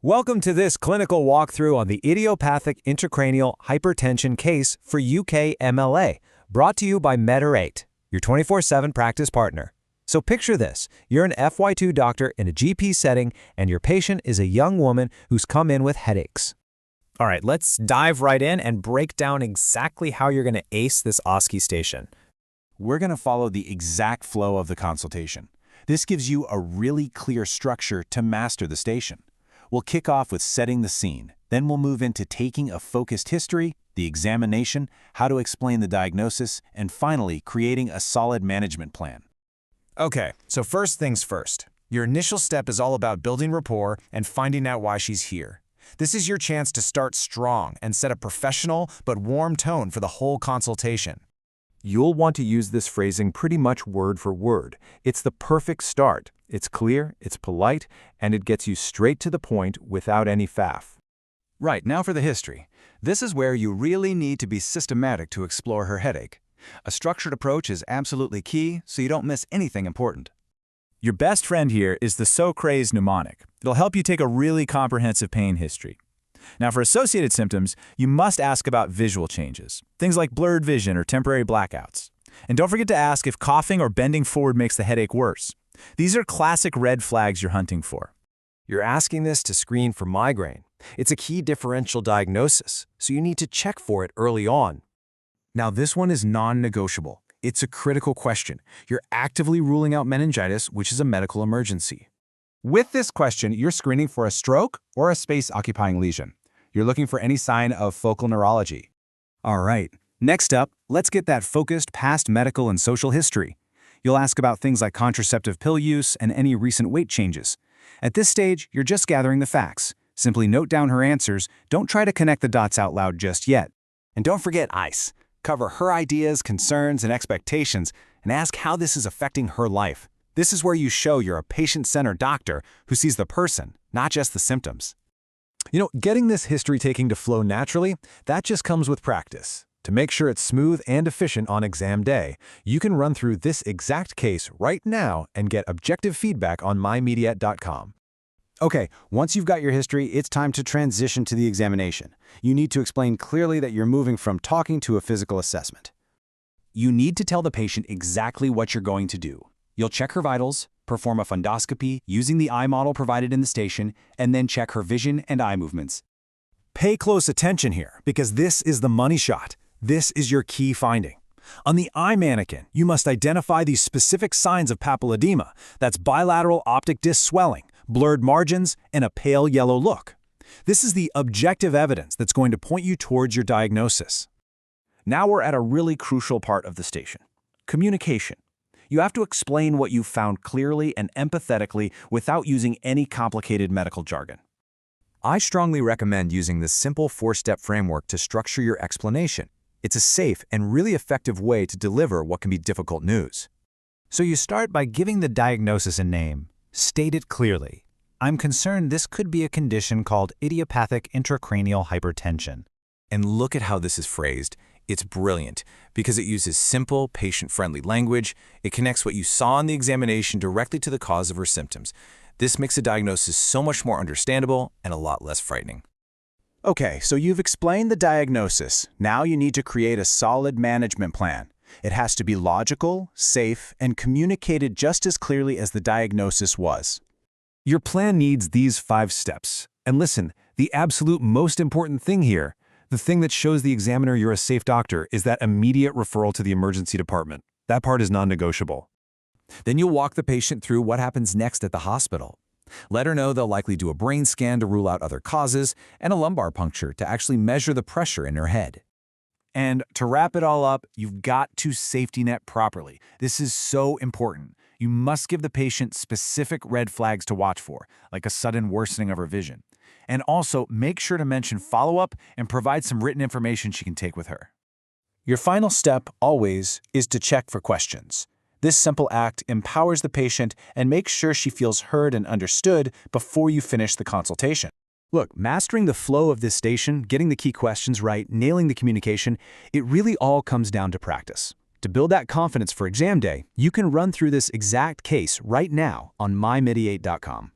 Welcome to this clinical walkthrough on the idiopathic intracranial hypertension case for UK MLA, brought to you by IIH, your 24/7 practice partner. So picture this, you're an FY2 doctor in a GP setting and your patient is a young woman who's come in with headaches. All right, let's dive right in and break down exactly how you're going to ace this OSCE station. We're going to follow the exact flow of the consultation. This gives you a really clear structure to master the station. We'll kick off with setting the scene. Then we'll move into taking a focused history, the examination, how to explain the diagnosis, and finally, creating a solid management plan. Okay, so first things first. Your initial step is all about building rapport and finding out why she's here. This is your chance to start strong and set a professional but warm tone for the whole consultation. You'll want to use this phrasing pretty much word for word. It's the perfect start. It's clear, it's polite, and it gets you straight to the point without any faff. Right, now for the history. This is where you really need to be systematic to explore her headache. A structured approach is absolutely key, so you don't miss anything important. Your best friend here is the So-Crazed mnemonic. It'll help you take a really comprehensive pain history. Now, for associated symptoms, you must ask about visual changes, things like blurred vision or temporary blackouts. And don't forget to ask if coughing or bending forward makes the headache worse. These are classic red flags you're hunting for. You're asking this to screen for migraine. It's a key differential diagnosis, so you need to check for it early on. Now, this one is non-negotiable. It's a critical question. You're actively ruling out meningitis, which is a medical emergency. With this question, you're screening for a stroke or a space-occupying lesion. You're looking for any sign of focal neurology. All right, next up, let's get that focused past medical and social history. You'll ask about things like contraceptive pill use and any recent weight changes. At this stage, you're just gathering the facts. Simply note down her answers. Don't try to connect the dots out loud just yet. And don't forget ICE. Cover her ideas, concerns, and expectations, and ask how this is affecting her life. This is where you show you're a patient-centered doctor who sees the person, not just the symptoms. Getting this history-taking to flow naturally, that just comes with practice. To make sure it's smooth and efficient on exam day, you can run through this exact case right now and get objective feedback on mymediat.com. Okay, once you've got your history, it's time to transition to the examination. You need to explain clearly that you're moving from talking to a physical assessment. You need to tell the patient exactly what you're going to do. You'll check her vitals, perform a fundoscopy using the eye model provided in the station, and then check her vision and eye movements. Pay close attention here, because this is the money shot. This is your key finding. On the eye mannequin, you must identify these specific signs of papilledema. That's bilateral optic disc swelling, blurred margins, and a pale yellow look. This is the objective evidence that's going to point you towards your diagnosis. Now we're at a really crucial part of the station: communication. You have to explain what you found clearly and empathetically without using any complicated medical jargon. I strongly recommend using this simple 4-step framework to structure your explanation. It's a safe and really effective way to deliver what can be difficult news. So you start by giving the diagnosis a name. State it clearly. I'm concerned this could be a condition called idiopathic intracranial hypertension. And look at how this is phrased. It's brilliant because it uses simple, patient-friendly language. It connects what you saw in the examination directly to the cause of her symptoms. This makes the diagnosis so much more understandable and a lot less frightening. Okay, so you've explained the diagnosis. Now you need to create a solid management plan. It has to be logical, safe, and communicated just as clearly as the diagnosis was. Your plan needs these 5 steps. And listen, the absolute most important thing here, the thing that shows the examiner you're a safe doctor, is that immediate referral to the emergency department. That part is non-negotiable. Then you'll walk the patient through what happens next at the hospital. Let her know they'll likely do a brain scan to rule out other causes and a lumbar puncture to actually measure the pressure in her head. And to wrap it all up, you've got to safety net properly. This is so important. You must give the patient specific red flags to watch for, like a sudden worsening of her vision. And also make sure to mention follow-up and provide some written information she can take with her. Your final step, always, is to check for questions. This simple act empowers the patient and makes sure she feels heard and understood before you finish the consultation. Look, mastering the flow of this station, getting the key questions right, nailing the communication, it really all comes down to practice. To build that confidence for exam day, you can run through this exact case right now on mymediat.com.